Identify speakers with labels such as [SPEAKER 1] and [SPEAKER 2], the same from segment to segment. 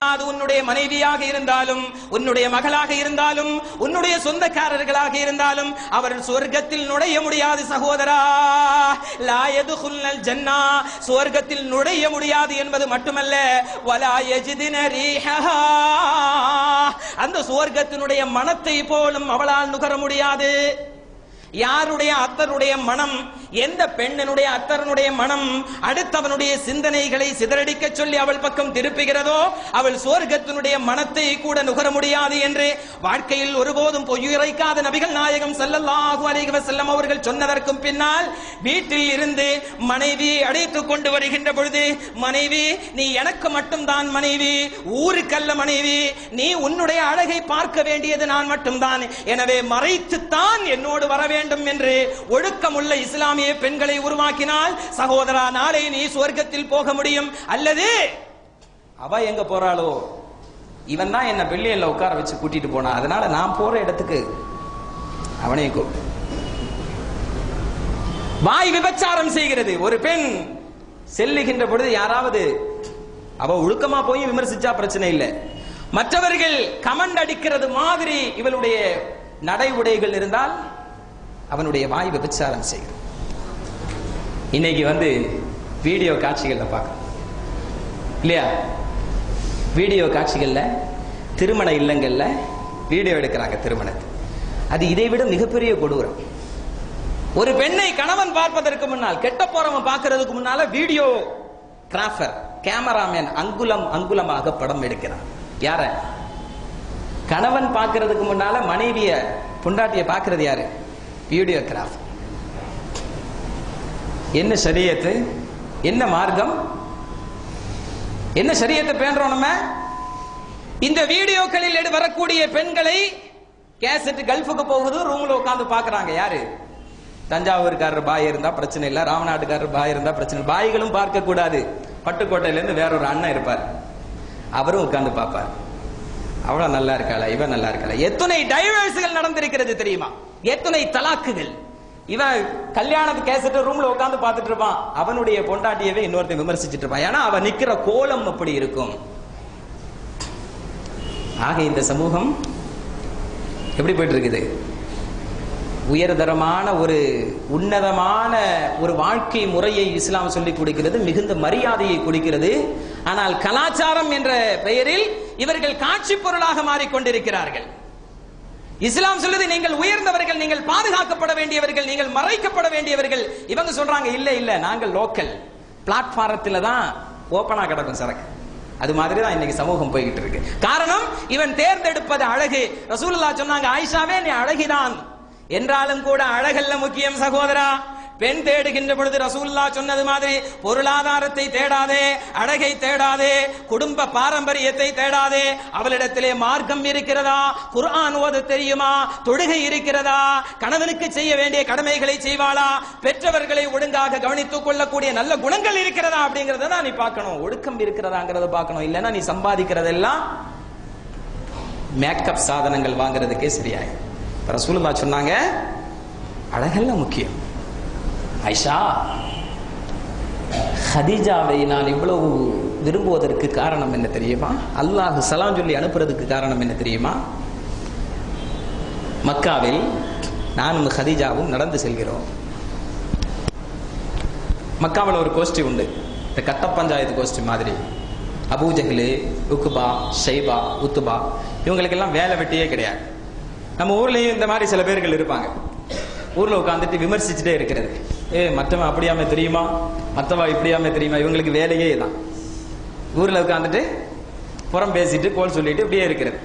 [SPEAKER 1] அது உன்னுடைய மனைவியாக இருந்தாலும், உன்னுடைய மகளாக இருந்தாலும், உன்னுடைய சொந்தக்காரர்களாக இருந்தாலும் அவர்கள் சொர்க்கத்தில் நுழைய முடியாது சகோதரா. லா யதுகுல்னல் ஜன்னா, சொர்க்கத்தில் நுழைய முடியாது என்பது மட்டுமல்ல, வலா யஜிதுன ரீஹஹா, அந்த சொர்க்கத்தினுடைய மனத்தை போலும் அவளால் நுகர முடியாது. யாருடைய அத்தருடைய மனம், எந்த பெண்ணினுடைய அத்தரனுடைய மனம் அடுத்தவனுடைய சிந்தனைகளை சிதறடிக்க சொல்லி அவள் பக்கம் திருப்புகிறதோ அவள் சுவர்க்கத்தினுடைய மனத்தை கூட நுகர முடியாது என்று வாழ்க்கையில் ஒருபோதும் பொய்யுரைக்காத நபிகள் நாயகம் ஸல்லல்லாஹு அலைஹி வஸல்லம் அவர்கள் சொன்னதற்கும் பின்னால் வீட்டில் இருந்து மனைவியை அழைத்துக் கொண்டு வருகின்ற பொழுது, மனைவி நீ எனக்கு மட்டும்தான் மனைவி, ஊருக்கல்ல மனைவி, நீ உன்னுடைய அழகை பார்க்க வேண்டியது நான் மட்டும்தான், எனவே மறைத்துத்தான் என்னோடு வர வேண்டும் என்று ஒழுக்கமுள்ள இஸ்லாமிய பெண்களை உருவாக்கினால் சகோதரா, நாளை நீ சுவர்க்கத்தில் போக முடியும். அல்லது அவ எங்க போறாளோ, இவன் தான் என்ன வெள்ளியல்ல உட்கார வச்சு கூட்டிட்டு போனா, அதனால நான் போற இடத்துக்கு அவனை கூப்பிட்டு. வாய் விபச்சாரம் செய்கிறது ஒரு பெண் செல்லுகின்ற பொழுது யாராவது அவ ஒழுக்கமா போய் விமர்சிச்சா பிரச்சனை இல்லை, மற்றவர்கள் கமெண்ட் அடிக்கிறது மாதிரி இவளுடைய நடை உடைகள் இருந்தால் அவனுடைய வாய் விபச்சாரம் செய்கிறது. இன்னைக்கு வீடியோ காட்சிகள்ல பார்க்க இல்லையா, வீடியோ காட்சிகள்ல திருமண இல்லங்கள்ல வீடியோ எடுக்கிறாங்க திருமணத்தை. அது இதை விட மிகப்பெரிய கொடூரம். ஒரு பெண்ணை கணவன் பார்ப்பதற்கு முன்னால், கெட்ட போறவன் பார்க்கிறதுக்கு முன்னால வீடியோ கிராஃபர், கேமராமேன் அங்குலம் அங்குலமாக படம் எடுக்கிறான். யார? கணவன் பார்க்கிறதுக்கு முன்னால மனைவிய பொண்டாட்டிய பார்க்கிறது யாரு? வீடியோகிராஃபர். என்ன ஷரியத்து, என்ன மார்க்கம், என்ன ஷரியத்தை பேணுறோம் நம்ம? இந்த வீடியோக்களில் வரக்கூடிய பெண்களை கேசட் கல்ஃபுக்கு போகுது, ரூம்ல உட்கார்ந்து பாக்குறாங்க. யாரு? தஞ்சாவூர்காரர் பாய் இருந்தா பிரச்சனை இல்ல, ராமநாட்டுக்காரர் பாய் இருந்தா பிரச்சனை. பாய்களும் பார்க்க கூடாது. பட்டுக்கோட்டையில இருந்து வேற ஒரு அண்ணன் இருப்பார், அவரும் உட்கார்ந்து பார்ப்பார். அவ்வளவு நல்லா இருக்காளா, இவன் நல்லா இருக்காளா. எத்தனை டைவர்ஸ்கள் நடந்திருக்கிறது தெரியுமா? எத்தனை தலாக்குகள். இவன் கல்யாணத்து கேசட் ரூம்ல உட்கார்ந்து பார்த்துட்டு இருப்பான், அவனுடைய பொண்டாட்டியவே இன்னொருத்தன் விமர்சிச்சுட்டு இருப்பான். ஏன்னா அவன் நிக்கிற கோலம் அப்படி இருக்கும். ஆக இந்த சமூகம் எப்படி போயிட்டு இருக்குது? உயர்தரமான ஒரு உன்னதமான ஒரு வாழ்க்கை முறையை இஸ்லாம் சொல்லிக் கொடுக்கிறது, மிகுந்த மரியாதையை கொடுக்கிறது. ஆனால் கலாச்சாரம் என்ற பெயரில் இவர்கள் காட்சி பொருளாக மாறிக்கொண்டிருக்கிறார்கள். இஸ்லாம் சொல்லுது நீங்கள் உயர்ந்தவர்கள், நீங்கள் பாதுகாக்கப்பட வேண்டியவர்கள், நீங்கள் மறைக்கப்பட வேண்டியவர்கள். இவங்க சொல்றாங்க இல்ல இல்ல நாங்கள் லோக்கல், பிளாட்பாரத்தில் தான் ஓபனா கிடக்கும் சரக்கு. அது மாதிரி தான் இன்னைக்கு சமூகம் போய்கிட்டு இருக்கு. காரணம், இவன் தேர்ந்தெடுப்பது அழகு. ரசூலுல்லாஹ் சொன்னாங்க, ஆயிஷாவே நீ அழகிதான் என்றாலும் கூட அழகல்ல முக்கியம் சகோதரா. பெண் தேடுகின்ற பொழுது ரசூலுல்லாஹ் சொன்னது மாதிரி பொருளாதாரத்தை தேடாதே, அழகை தேடாதே, குடும்ப பாரம்பரியத்தை தேடாதே. அவளிடத்திலே மார்க்கம் இருக்கிறதா, குர்ஆன் ஓத தெரியுமா, தொழுகை இருக்கிறதா, கணவனுக்கு செய்ய வேண்டிய கடமைகளை செய்வாளா, பெற்றவர்களை ஒழுங்காக கவனித்துக் கொள்ளக்கூடிய நல்ல குணங்கள் இருக்கிறதா அப்படிங்கறத தான் நீ பார்க்கணும். ஒழுக்கம் இருக்கிறதாங்கிறத பார்க்கணும். இல்லைன்னா நீ சம்பாதிக்கிறதெல்லாம் மேக்கப் சாதனங்கள் வாங்குறதுக்கே சரியாய். ரசூலுல்லாஹ் சொன்னாங்க அழகெல்லாம் முக்கியம். ஐஷா, ஹதீஜாவை நான் இவ்வளவு விரும்புவதற்கு காரணம் என்ன தெரியுமா? அல்லாஹ் சலாம் சொல்லி அனுப்புறதுக்கு காரணம் என்ன தெரியுமா? மக்காவில் நானும் ஹதீஜாவும் நடந்து செல்கிறோம். மக்காவில் ஒரு கோஷ்டி உண்டு, இந்த கட்ட பஞ்சாயத்து கோஷ்டி மாதிரி. அபூஜஹ்லு, உக்பா, ஷைபா, உத்துபா, இவங்களுக்கெல்லாம் வேலை வெட்டியே கிடையாது. நம்ம ஊர்லயும் இந்த மாதிரி சில பேர்கள் இருப்பாங்க. ஊர்ல உட்காந்துட்டு விமர்சிச்சுட்டே இருக்கிறது. மற்றவன் அப்படியாமே தெரியுமா, மற்றவா இப்படியாமே தெரியுமா, இவங்களுக்கு வேலையே தான். ஊர்ல உட்காந்துட்டு புறம் பேசிட்டு கோல் சொல்லிட்டு இப்படியே இருக்கிறது.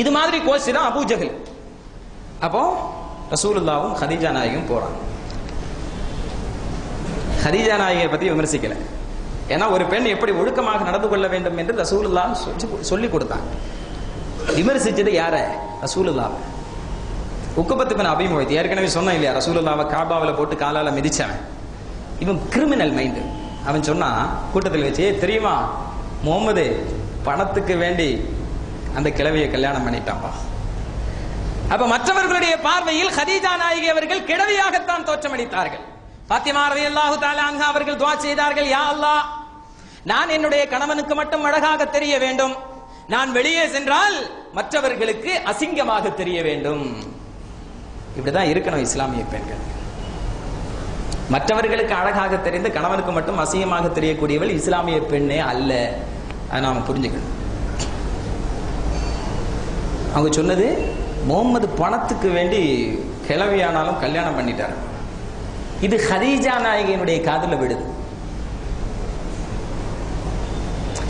[SPEAKER 1] இது மாதிரி கோஷ்டி தான் அபூஜஹல். அப்போ ரசூலுல்லாவும் ஹதீஜா நாயகம் போறாங்க. ஹதீஜா நாயகியை பத்தி விமர்சிக்கல. ஏன்னா ஒரு பெண் எப்படி ஒழுக்கமாக நடந்து கொள்ள வேண்டும் என்று ரசூலுல்லாஹ் சொல்லி கொடுத்தாங்க. விமர்சிச்சது யார? ரசூலுல்லாஹ். உக்கபத்து பின் அபி முஹைத், ஏற்கனவே சொன்னேன் இல்லையா, ரசூலுல்லாஹ்வை காபாவில போட்டு காலால மிதிச்சவன். இவன் கிரிமினல் மைண்ட். அவன் சொன்னா கூட்டத்தில் வச்சு, தெரியுமா முகமது பணத்துக்கு வேண்டி அந்த கிழவியை கல்யாணம் பண்ணிட்டான்பா. அப்ப மற்றவர்களுடைய பார்வையில் ஹதீஜா நாயகி அவர்கள் கிழவியாகத்தான் தோற்றமளித்தார்கள். ஃபாத்திமா ரலியல்லாஹு தஆலா அன்ஹா அவர்கள் துஆ செய்தார்கள், யா அல்லாஹ், நான் என்னுடைய கணவனுக்கு மட்டும் அழகாக தெரிய வேண்டும், நான் வெளியே சென்றால் மற்றவர்களுக்கு அசிங்கமாக தெரிய வேண்டும். இப்படிதான் இருக்கணும் இஸ்லாமிய பெண்கள். மற்றவர்களுக்கு அழகாக தெரிந்து கணவனுக்கு மட்டும் அசிங்கமாக தெரியக்கூடியவள் இஸ்லாமிய பெண்ணே அல்ல. அதை நாம புரிஞ்சுக்கணும். அவங்க சொன்னது முகம்மது பணத்துக்கு வேண்டி கிளவியானாலும் கல்யாணம் பண்ணிட்டார். இது ஹதீஜா நாயகியினுடைய காதுல விடுது.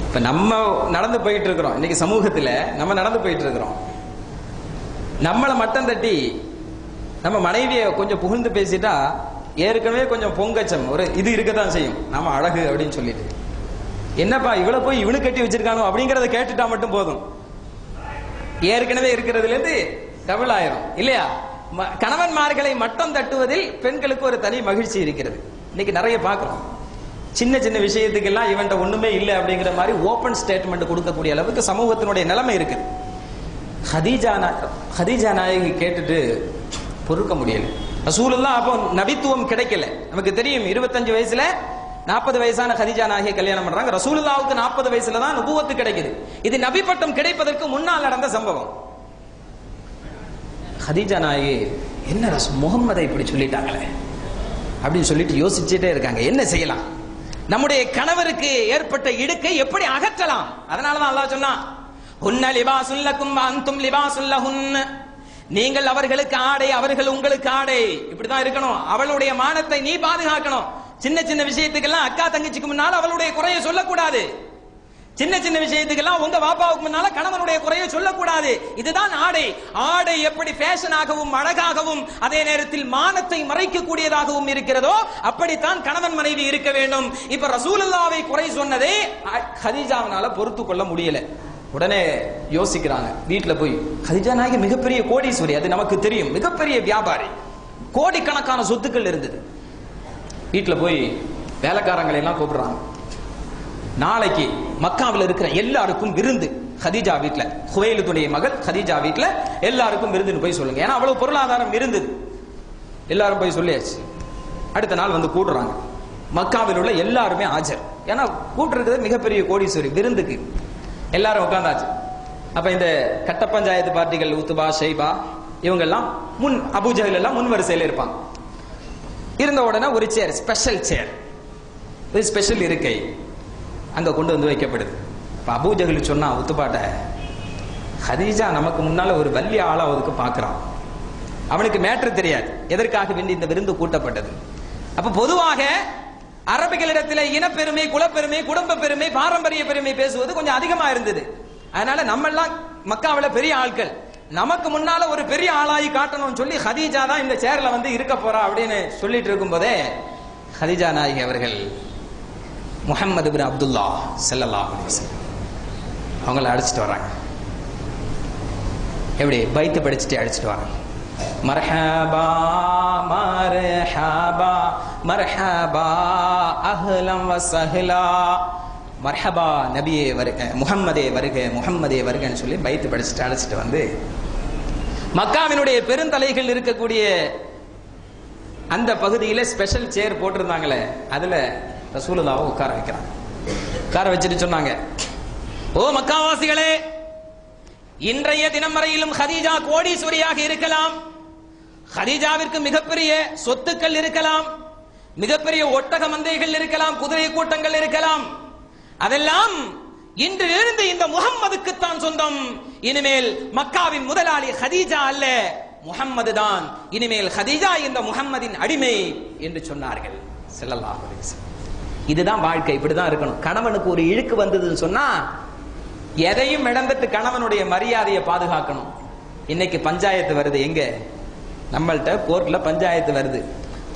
[SPEAKER 1] இப்ப நம்ம நடந்து போயிட்டு இருக்கிறோம், இன்னைக்கு சமூகத்துல நம்ம நடந்து போயிட்டு இருக்கிறோம். நம்மளை மட்டம் தட்டி நம்ம மனைவியை கொஞ்சம் புகழ்ந்து பேசிட்டா ஏற்கனவே கொஞ்சம் பொங்கச்சம் ஒரு இது இருக்கத்தான் செய்யும். நாம அழகு அப்படின்னு சொல்லிட்டு என்னப்பா இவ்வளவு போய் இவனு கட்டி வச்சிருக்கானோ அப்படிங்கறத கேட்டுட்டா மட்டும் போதும். ஏற்கனவே இருக்கிறதுல இருந்து டபுள் ஆயிரும் இல்லையா? கணவன்மார்களை மட்டம் தட்டுவதில் பெண்களுக்கு ஒரு தனி மகிழ்ச்சி இருக்கிறது. இன்னைக்கு நிறைய பார்க்கிறோம். சின்ன சின்ன விஷயத்துக்கெல்லாம் இவன்ட்ட ஒண்ணுமே இல்லை அப்படிங்கிற மாதிரி ஓபன் ஸ்டேட்மெண்ட் கொடுக்கக்கூடிய அளவுக்கு சமூகத்தினுடைய நிலைமை இருக்குது. ஹதீஜா நாயகி கேட்டுட்டு பொறுக்க முடியல. ரசூலுல்லாஹ் அப்போ நபித்துவம் கிடைக்கல. நமக்கு தெரியும் 25 வயசுல 40 வயசான ஹதீஜா நாயகி கல்யாணம் பண்றாங்க. ரசூலுல்லாஹ்வுக்கு 40 வயசுல தான் நபுவத்து கிடைக்குது. இது நபி பட்டம் கிடைப்பதற்கு முன்னால் நடந்த சம்பவம். ஹதீஜா நாயகி என்ன முகம்மதை இப்படி சொல்லிட்டாங்களே அப்படின்னு சொல்லிட்டு யோசிச்சுட்டே இருக்காங்க. என்ன செய்யலாம், நம்முடைய கணவருக்கு ஏற்பட்ட இடுக்கை எப்படி அகற்றலாம்? அதனாலதான் அல்லாஹ் சொன்னான், ஹுன்ன லிபாசுல் லகும் வ அன்தும் லிபாசுல் லஹுன்ன. நீங்கள் அவர்களுக்கு ஆடை, அவர்கள் உங்களுக்கு ஆடை. இப்படிதான் இருக்கணும். அவளுடைய மானத்தை நீ பாதுகாக்கணும். சின்ன சின்ன விஷயத்துக்கெல்லாம் அக்கா தங்கச்சிக்கு முன்னால அவளுடைய குறைய சொல்லக்கூடாது. சின்ன சின்ன விஷயத்துக்கெல்லாம் உங்க பாப்பாவுக்கு முன்னால கணவனுடைய குறைய சொல்லக்கூடாது. இதுதான் ஆடை. ஆடை எப்படி ஃபேஷனாகவும் அழகாகவும் அதே நேரத்தில் மானத்தை மறைக்கக்கூடியதாகவும் இருக்கிறதோ அப்படித்தான் கணவன் மனைவி இருக்க வேண்டும். இப்ப ரசூலுல்லாஹ்வை குறை சொன்னதே ஹதீஜாவினால பொறுத்து கொள்ள முடியல. உடனே யோசிக்கிறாங்க. வீட்டுல போய் ஹதீஜா நாயகி மிகப்பெரிய கோடீஸ்வரி, அது நமக்கு தெரியும், மிகப்பெரிய வியாபாரி, கோடிக்கணக்கான சொத்துக்கள் இருந்தது. வீட்டுல போய் வேலைக்காரங்களை எல்லாம் கூப்பிடுறாங்க. நாளைக்கு மக்காவில் இருக்கிற எல்லாருக்கும் விருந்து. ஹதீஜா வீட்டுல, ஹுவைலிதுடைய மகள் ஹதீஜா வீட்டுல எல்லாருக்கும் விருந்துன்னு போய் சொல்லுங்க. ஏன்னா அவ்வளவு பொருளாதாரம் இருந்தது. எல்லாரும் போய் சொல்லியாச்சு. அடுத்த நாள் வந்து கூடுறாங்க. மக்காவில் உள்ள எல்லாருமே ஆஜர். ஏன்னா கூட்டுறது மிகப்பெரிய கோடீஸ்வரி, விருந்துக்கு எல்லாரும் உட்கார்ந்தாச்சு. அப்ப இந்த கட்ட பஞ்சாயத்து பார்ட்டிகள் உத்துபா ஷைபா இவங்க எல்லாம் முன், அபூஜஹல் எல்லாம் முன் வரிசையில் இருப்பாங்க. இருந்த உடனே ஒரு சேர், ஸ்பெஷல் சேர், ஒரு ஸ்பெஷல் இருக்கை அங்க கொண்டு வந்து வைக்கப்படுது. இப்ப அபூஜஹல் சொன்னா உத்துபாட்ட, ஹதீஜா நமக்கு முன்னால ஒரு வள்ளி ஆளா அதுக்கு பாக்குறான். அவனுக்கு மேட்ரு தெரியாது எதற்காக வேண்டி இந்த விருந்து கூட்டப்பட்டது. அப்ப பொதுவாக அரபிகளிடத்தில் இனப்பெருமை, குலப்பெருமை, குடும்ப பெருமை, பாரம்பரிய பெருமை பேசுவது கொஞ்சம் அதிகமா இருந்தது. அதனால நம்ம எல்லாம் மக்காவில பெரிய ஆட்கள், நமக்கு முன்னால ஒரு பெரிய ஆளாகி காட்டணும்னு சொல்லி ஹதீஜா தான் இந்த சேர்ல வந்து இருக்க போறா அப்படின்னு சொல்லிட்டு இருக்கும் போதே ஹதீஜா நாயகி அவர்கள் முஹம்மது பின் அப்துல்லா ஸல்லல்லாஹு அலைஹி வஸல்லம் அவங்கள அழைச்சிட்டு வர்றாங்க. எப்படி பைத்து படிச்சுட்டு அழைச்சிட்டு வராங்க. மர்ஹபா மர்ஹபா மர்ஹபா அஹ்லம் வ ஸஹ்லா, மர்ஹபா நபியே வருக, முஹம்மதே வருக, முஹம்மதே வருகன்னு சொல்லி பைத்து படிச்சுட்டு அழைச்சிட்டு வந்து மக்காவினுடைய பெருந்தலைகள் இருக்கக்கூடிய அந்த பகுதியில ஸ்பெஷல் சேர் போட்டிருந்தாங்களே அதுல ரசூலுல்லாஹ்வை உட்கார வைக்கிறாங்க. உட்கார வச்சுட்டு சொன்னாங்க, ஓ மக்காவாசிகளே, இன்றைய தினம் வரையிலும் ஹதீஜா கோடீஸ்வரியாக இருக்கலாம், ஹதீஜாவிற்கு மிகப்பெரிய சொத்துக்கள் இருக்கலாம், மிகப்பெரிய ஒட்டக மந்தைகள் இருக்கலாம், குதிரை கூட்டங்கள் இருக்கலாம், அதெல்லாம் இன்றிலிருந்து இந்த முஹம்மதுக்கு தான் சொந்தம். இனிமேல் மக்காவின் முதலாளி ஹதீஜா அல்ல, முஹம்மது தான். இனிமேல் ஹதீஜா இந்த முஹம்மதின் அடிமை என்று சொன்னார்கள் ஸல்லல்லாஹு அலைஹி வஸல்லம். இதுதான் வாழ்க்கை, இப்படிதான் இருக்கணும். கணவனுக்கு ஒரு இழுக்கு வந்ததுன்னு சொன்னா எதையும் இழந்துட்டு கணவனுடைய மரியாதையை பாதுகாக்கணும். இன்னைக்கு பஞ்சாயத்து வருது, எங்க நம்மள்ட்ட கோர்ட்ல பஞ்சாயத்து வருது.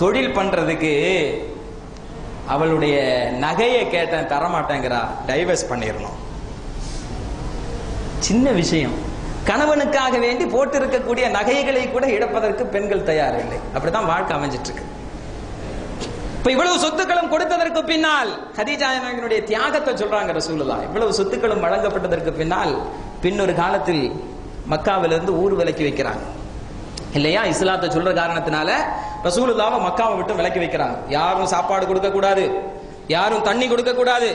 [SPEAKER 1] தொழில் பண்றதுக்கு அவளுடைய நகையை கேட்டேன் தரமாட்டேங்கிறா, டைவர்ஸ் பண்ணிடணும். சின்ன விஷயம். கணவனுக்காக வேண்டி போட்டு இருக்கக்கூடிய நகைகளை கூட இழப்பதற்கு பெண்கள் தயாரில்லை. அப்படிதான் வாழ்க்கை அமைஞ்சிட்டு இருக்கு. இப்ப இவ்வளவு சொத்துக்களும் கொடுத்ததற்கு பின்னால் ஹதீஜா நாயகியுடைய தியாகத்தை சொல்றாங்க ரசூலுல்லாஹ். இவ்வளவு சொத்துக்களும் வழங்கப்பட்டதற்கு பின்னால் பின்னொரு காலத்தில் மக்காவிலிருந்து ஊர் விலக்கி வைக்கிறாங்க இல்லையா? இஸ்லாத்தை சொல்ற காரணத்தினால ரசூலுல்லாஹ்வை மக்காவை விட்டு விலக்கி வைக்கிறாங்க. யாரும் சாப்பாடு கொடுக்க கூடாது, யாரும் தண்ணி கொடுக்க கூடாது,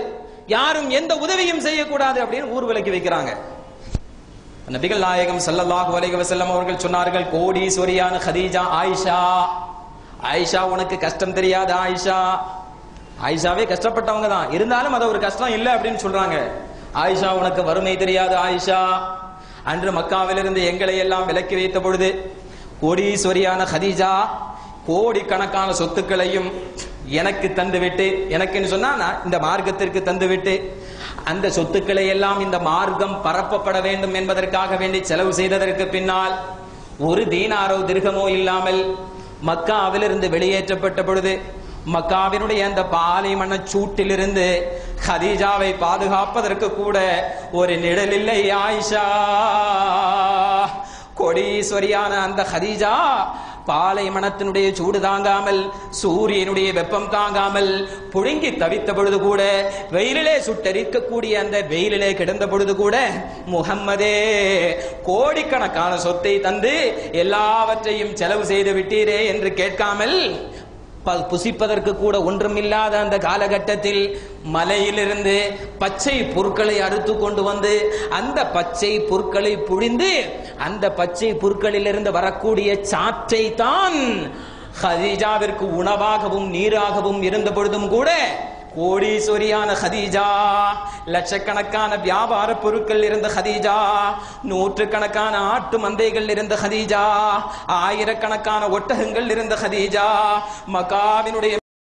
[SPEAKER 1] யாரும் எந்த உதவியும் செய்யக்கூடாது அப்படின்னு ஊர் விலக்கி வைக்கிறாங்க. நபிகள் நாயகம் ஸல்லல்லாஹு அலைஹி வஸல்லம் அவர்கள் சொன்னார்கள், கோடீஸ்வரியான ஹதீஜா ஆயிஷா. ஆயிஷா உனக்கு கஷ்டம் தெரியாது ஆயிஷா. ஆயிஷாவே கஷ்டப்பட்டவங்க தான், இருந்தாலும் அது ஒரு கஷ்டம் இல்லை அப்படின்னு சொல்றாங்க. ஆயிஷா உனக்கு வறுமை தெரியாது ஆயிஷா. அன்று மக்காவிலிருந்து எங்களை எல்லாம் விலக்கி வைத்த பொழுது கோடீஸ்வரியான ஹதீஜா கோடிக்கணக்கான சொத்துக்களையும் எனக்கு தந்துவிட்டு, எனக்குன்னு சொன்னா இந்த மார்க்கத்திற்கு தந்துவிட்டு, அந்த சொத்துக்களை எல்லாம் இந்த மார்க்கம் பரப்பப்பட வேண்டும் என்பதற்காக வேண்டி செலவு செய்ததற்கு பின்னால் ஒரு தீனாரோ திர்ஹமோ இல்லாமல் மக்காவிலிருந்து வெளியேற்றப்பட்ட பொழுது மக்காவினுடைய அந்த பாலைவன சூட்டிலிருந்து ஹதீஜாவை பாதுகாப்பதற்கு கூட ஒரு நிழல் இல்லை ஆயிஷா. கோடீஸ்வரியான அந்த ஹதீஜா பாலைவனத்தினுடைய சூடு தாங்காமல், சூரியனுடைய வெப்பம் தாங்காமல் புழுங்கி தவித்த பொழுது கூட, வெயிலிலே சுட்டரிக்கக்கூடிய அந்த வெயிலிலே கிடந்த பொழுது கூட, முஹம்மதே கோடிக்கணக்கான சொத்தை தந்து எல்லாவற்றையும் செலவு செய்து விட்டீரே என்று கேட்காமல், புசிப்பதற்கு கூட ஒன்றுமில்லாத அந்த காலகட்டத்தில் மலையிலிருந்து பச்சை புற்களை அறுத்து கொண்டு வந்து அந்த பச்சை புற்களை புழிந்து அந்த பச்சை புற்களிலிருந்து வரக்கூடிய சாற்றை தான் ஹதீஜாவிற்கு உணவாகவும் நீராகவும் இருந்த பொழுதும் கூட, கோடீஸ்வரியான ஹதீஜா, லட்சக்கணக்கான வியாபார பொருட்கள் இருந்த ஹதீஜா, நூற்றுக்கணக்கான ஆட்டு மந்தைகள் இருந்த ஹதீஜா, ஆயிரக்கணக்கான ஒட்டகங்கள் இருந்த ஹதீஜா, மக்காவினுடைய